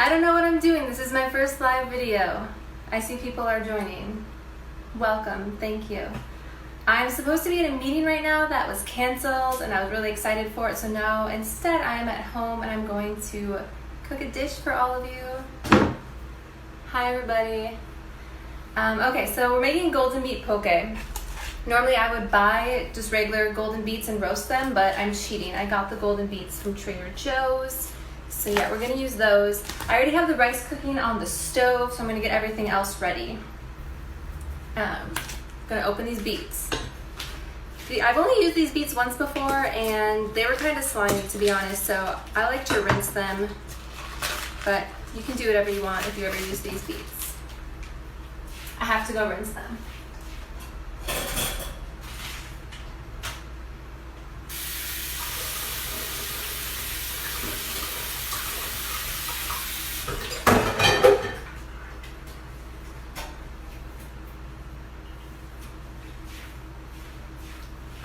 I don't know what I'm doing. This is my first live video. I see people are joining. Welcome, thank you. I'm supposed to be in a meeting right now that was canceled and I was really excited for it, so now instead I am at home and I'm going to cook a dish for all of you. Hi everybody. Okay, so we're making golden beet poke. Normally I would buy just regular golden beets and roast them, but I'm cheating. I got the golden beets from Trader Joe's. So yeah, we're gonna use those. I already have the rice cooking on the stove, so I'm gonna get everything else ready. Gonna open these beets. I've only used these beets once before and they were kind of slimy, to be honest, so I like to rinse them, but you can do whatever you want if you ever use these beets. I have to go rinse them.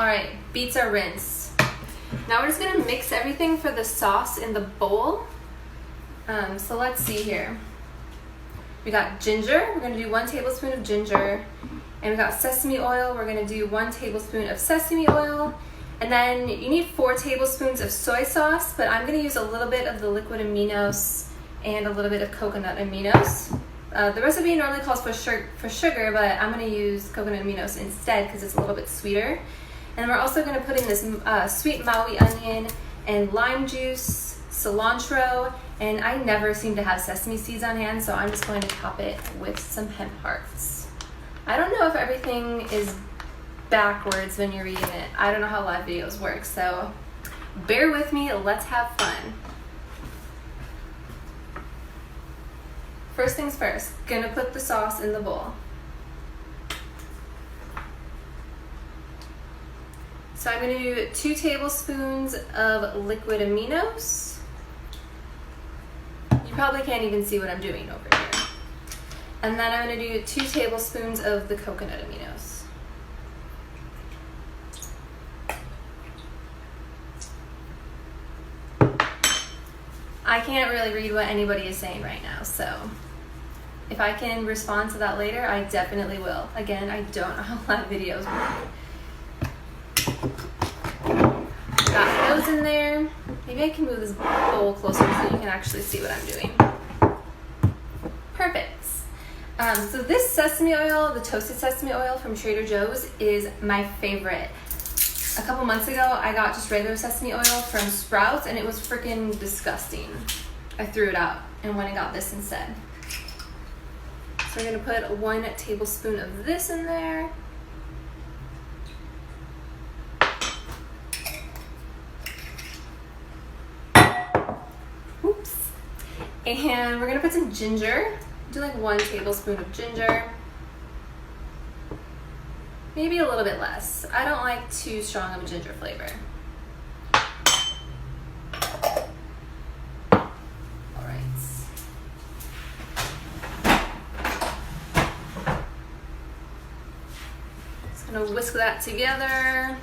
Alright, beets are rinsed. Now we're just going to mix everything for the sauce in the bowl. So let's see here. We got ginger, we're going to do 1 tablespoon of ginger. And we got sesame oil, we're going to do 1 tablespoon of sesame oil. And then you need 4 tablespoons of soy sauce, but I'm going to use a little bit of the liquid aminos and a little bit of coconut aminos. The recipe normally calls for sugar, but I'm going to use coconut aminos instead because it's a little bit sweeter. And we're also going to put in this sweet Maui onion and lime juice, cilantro, and I never seem to have sesame seeds on hand, so I'm just going to top it with some hemp hearts. I don't know if everything is backwards when you're reading it. I don't know how live videos work, so bear with me, let's have fun. First things first, gonna put the sauce in the bowl. So I'm going to do 2 tablespoons of liquid aminos. You probably can't even see what I'm doing over here. And then I'm going to do 2 tablespoons of the coconut aminos. I can't really read what anybody is saying right now, so if I can respond to that later, I definitely will. Again, I don't know how live videos work. Got those in there. Maybe I can move this bowl closer so you can actually see what I'm doing. Perfect. So this sesame oil, the toasted sesame oil from Trader Joe's, is my favorite. A couple months ago, I got just regular sesame oil from Sprouts and it was freaking disgusting. I threw it out and went and got this instead. So we're gonna put 1 tablespoon of this in there. And we're gonna put some ginger. Do like 1 tablespoon of ginger. Maybe a little bit less. I don't like too strong of a ginger flavor. All right. Just gonna whisk that together.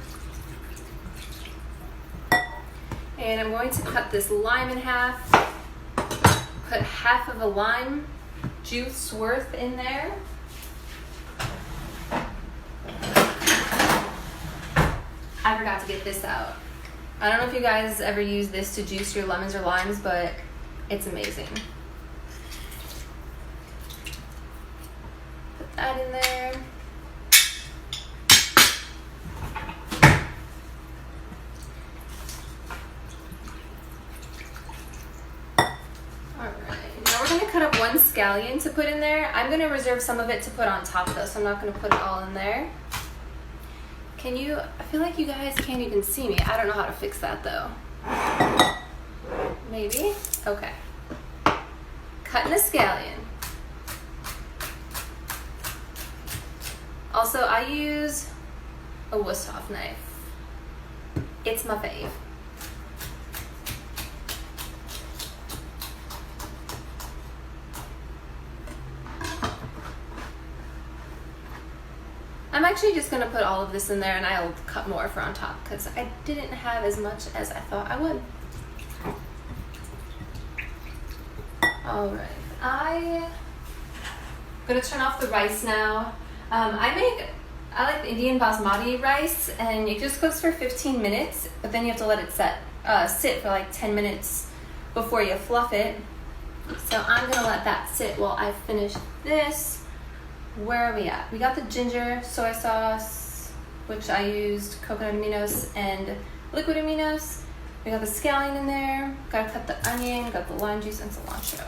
And I'm going to cut this lime in half. Put half of a lime juice worth in there. I forgot to get this out. I don't know if you guys ever use this to juice your lemons or limes, but it's amazing. Put that in there. Cut up 1 scallion to put in there. I'm going to reserve some of it to put on top though, so I'm not going to put it all in there. I feel like you guys can't even see me. I don't know how to fix that though. Maybe? Okay. Cutting a scallion. Also, I use a Wusthof knife. It's my fave. I'm actually just going to put all of this in there and I'll cut more for on top because I didn't have as much as I thought I would. All right, I'm gonna turn off the rice now. I like the Indian basmati rice, and it just cooks for 15 minutes, but then you have to let it sit for like 10 minutes before you fluff it. So I'm gonna let that sit while I finish this. Where are we at? We got the ginger, soy sauce, which I used coconut aminos and liquid aminos. We got the scallion in there. Gotta cut the onion, got the lime juice and cilantro.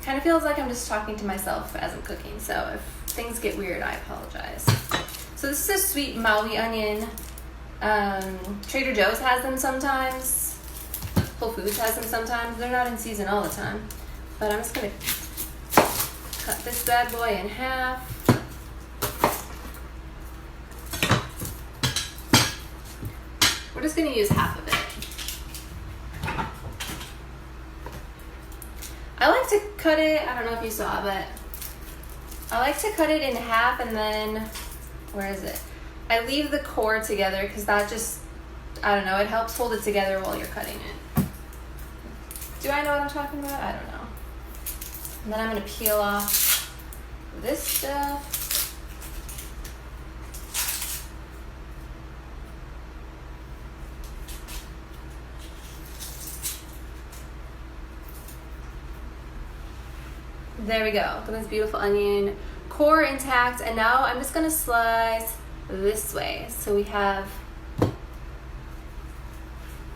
Kind of feels like I'm just talking to myself as I'm cooking, so if things get weird, I apologize. So this is a sweet Maui onion. Trader Joe's has them sometimes. Whole Foods has them sometimes. They're not in season all the time. But I'm just gonna cut this bad boy in half. We're just gonna use half of it. I like to cut it, I don't know if you saw, but I like to cut it in half and then, where is it? I leave the core together because that just, I don't know, it helps hold it together while you're cutting it. Do I know what I'm talking about? I don't know. And then I'm gonna peel off this stuff. There we go. Look at this beautiful onion. Core intact, and now I'm just gonna slice this way. So we have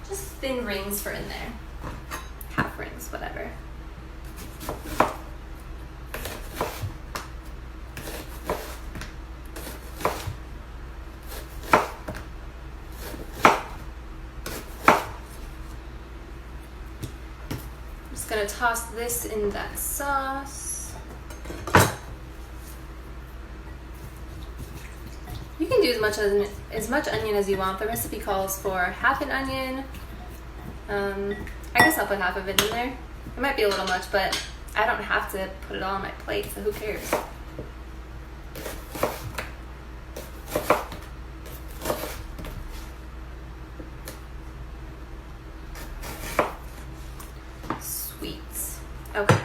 just thin rings for in there. Half rings, whatever. I'm just gonna toss this in that sauce. You can do as much onion as you want. The recipe calls for half an onion. I guess I'll put half of it in there. It might be a little much, but I don't have to put it all on my plate, so who cares? Sweet. Okay.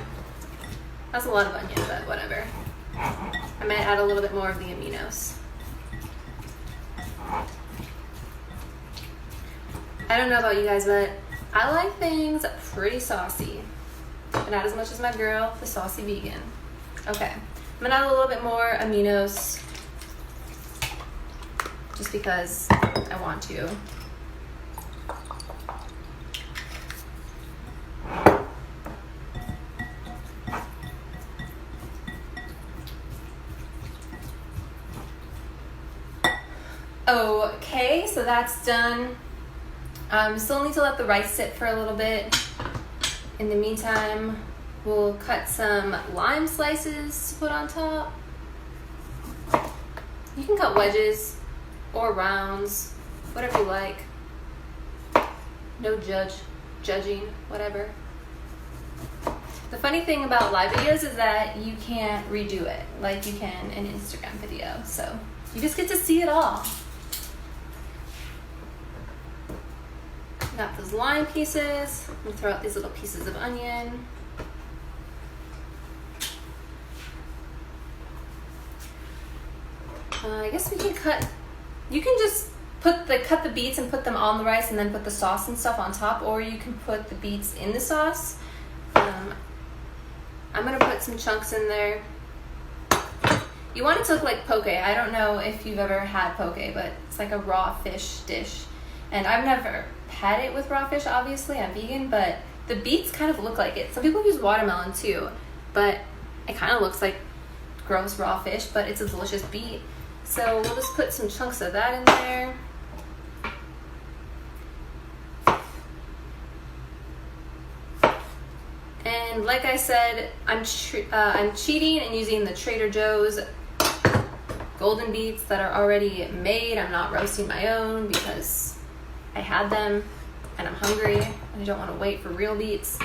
That's a lot of onion, but whatever. I might add a little bit more of the aminos. I don't know about you guys, but I like things pretty saucy, but not as much as my girl, the saucy vegan. Okay, I'm gonna add a little bit more aminos, just because I want to. Okay, so that's done. Still need to let the rice sit for a little bit. In the meantime, we'll cut some lime slices to put on top. You can cut wedges or rounds, whatever you like. No judging, whatever. The funny thing about live videos is that you can't redo it like you can an Instagram video, so you just get to see it all. Got those lime pieces. I'm gonna throw out these little pieces of onion. I guess we can cut. You can just cut the beets and put them on the rice, and then put the sauce and stuff on top, or you can put the beets in the sauce. I'm gonna put some chunks in there. You want it to look like poke. I don't know if you've ever had poke, but it's like a raw fish dish, and I've never had it with raw fish. Obviously I'm vegan, but the beets kind of look like it. Some people use watermelon too, but it kind of looks like gross raw fish, but it's a delicious beet. So we'll just put some chunks of that in there. And like I said, I'm cheating and using the Trader Joe's golden beets that are already made. I'm not roasting my own because I had them and I'm hungry and I don't want to wait for real beets.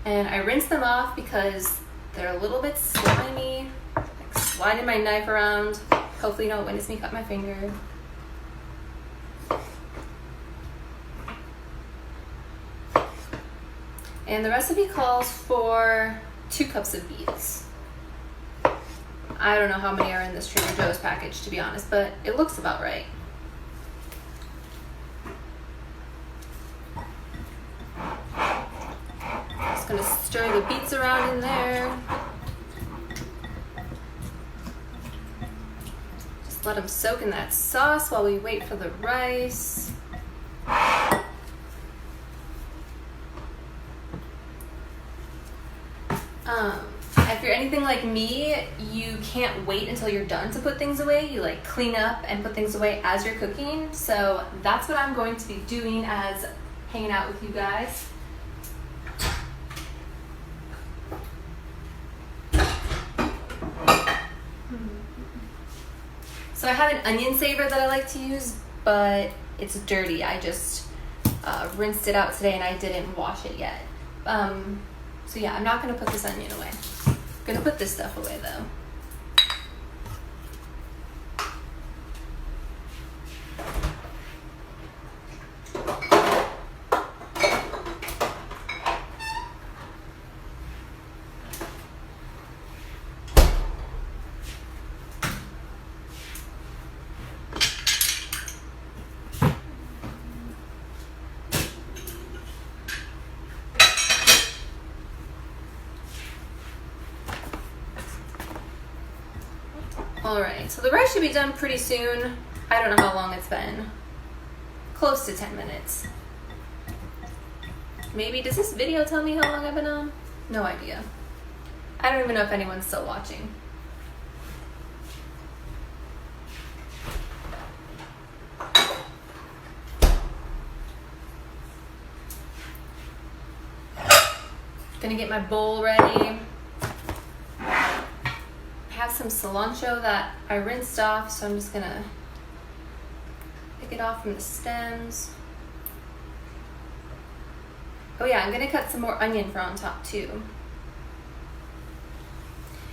And I rinse them off because they're a little bit slimy. Like sliding my knife around. Hopefully you don't witness me cut my finger. And the recipe calls for 2 cups of beets. I don't know how many are in this Trader Joe's package, to be honest, but it looks about right. Just gonna stir the beets around in there. Just let them soak in that sauce while we wait for the rice. If you're anything like me, you can't wait until you're done to put things away. You like clean up and put things away as you're cooking. So that's what I'm going to be doing as hanging out with you guys. So I have an onion saver that I like to use, but it's dirty. I just rinsed it out today and I didn't wash it yet. So yeah, I'm not gonna put this onion away. I'm gonna put this stuff away though. Alright, so the rice should be done pretty soon. I don't know how long it's been. Close to 10 minutes. Maybe, does this video tell me how long I've been on? No idea. I don't even know if anyone's still watching. Gonna get my bowl ready. I have some cilantro that I rinsed off, so I'm just gonna pick it off from the stems. Oh yeah, I'm gonna cut some more onion for on top too.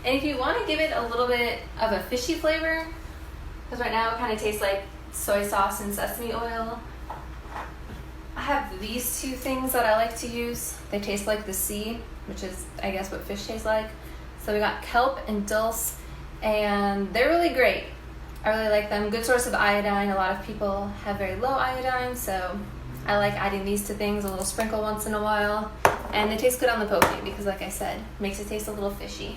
And if you want to give it a little bit of a fishy flavor, because right now it kind of tastes like soy sauce and sesame oil, I have these 2 things that I like to use. They taste like the sea, which is, I guess, what fish tastes like. So we got kelp and dulse, and they're really great. I really like them. Good source of iodine. A lot of people have very low iodine, so I like adding these to things, a little sprinkle once in a while. And they taste good on the poke because, like I said, makes it taste a little fishy.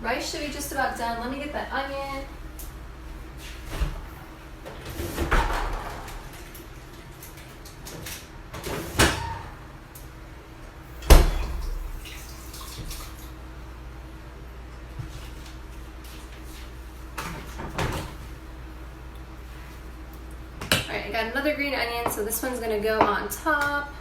Rice should be just about done. Let me get that onion. I got another green onion, so this one's gonna go on top.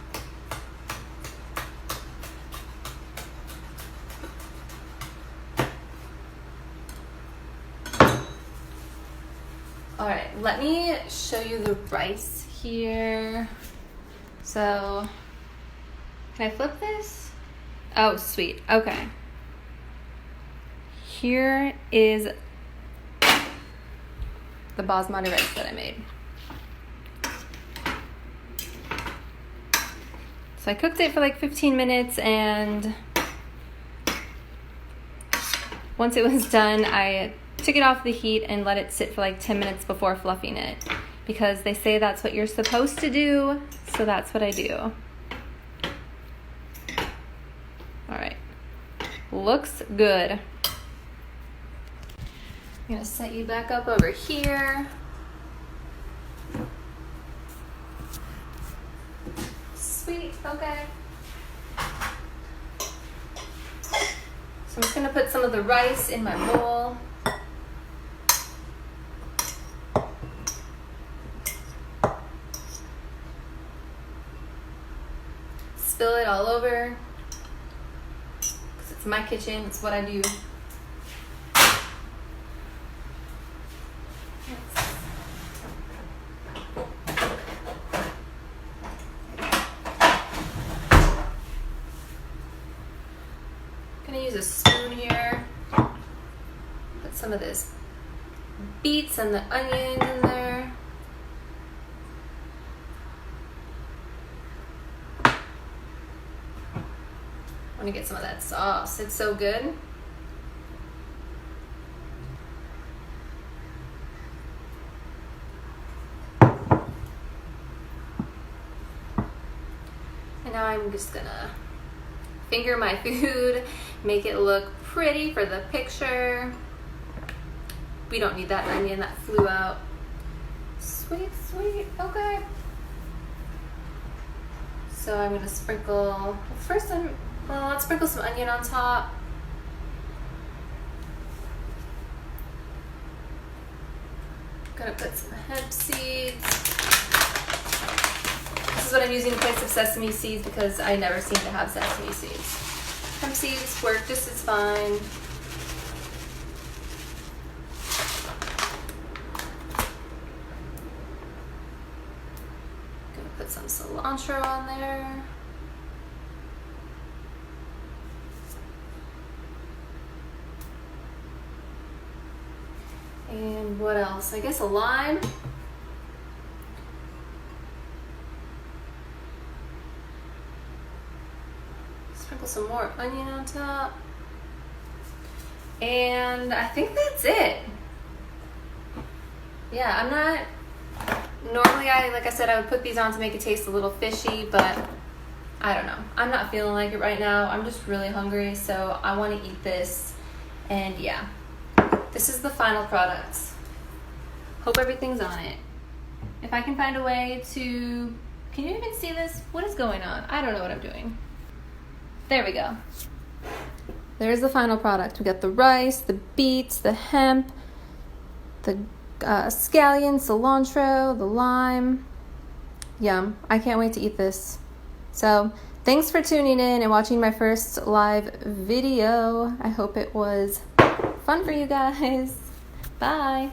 All right, let me show you the rice here. So, can I flip this? Oh, sweet, okay. Here is the basmati rice that I made. So I cooked it for like 15 minutes, and once it was done, I took it off the heat and let it sit for like 10 minutes before fluffing it, because they say that's what you're supposed to do, so that's what I do. All right, looks good. I'm gonna set you back up over here. Sweet, okay. So I'm just gonna put some of the rice in my bowl. Spill it all over, because it's my kitchen, it's what I do. Gonna use a spoon here. Put some of this beets and the onion in there. I want to get some of that sauce. It's so good. And now I'm just gonna finger my food, make it look pretty for the picture. We don't need that onion, that flew out. Sweet, sweet, okay. So I'm gonna sprinkle, first let's sprinkle some onion on top. Gonna put some hemp seeds. This is what I'm using in place of sesame seeds because I never seem to have sesame seeds. Hemp seeds work just as fine. Gonna put some cilantro on there. And what else? I guess a lime. Sprinkle some more onion on top. And I think that's it. Yeah, I'm not, normally like I said, I would put these on to make it taste a little fishy, but I don't know. I'm not feeling like it right now. I'm just really hungry, so I want to eat this. And yeah, this is the final product. Hope everything's on it. If I can find a way to, can you even see this? What is going on? I don't know what I'm doing. There we go. There's the final product. We got the rice, the beets, the hemp, the scallion, cilantro, the lime. Yum. I can't wait to eat this. So thanks for tuning in and watching my first live video. I hope it was fun for you guys. Bye.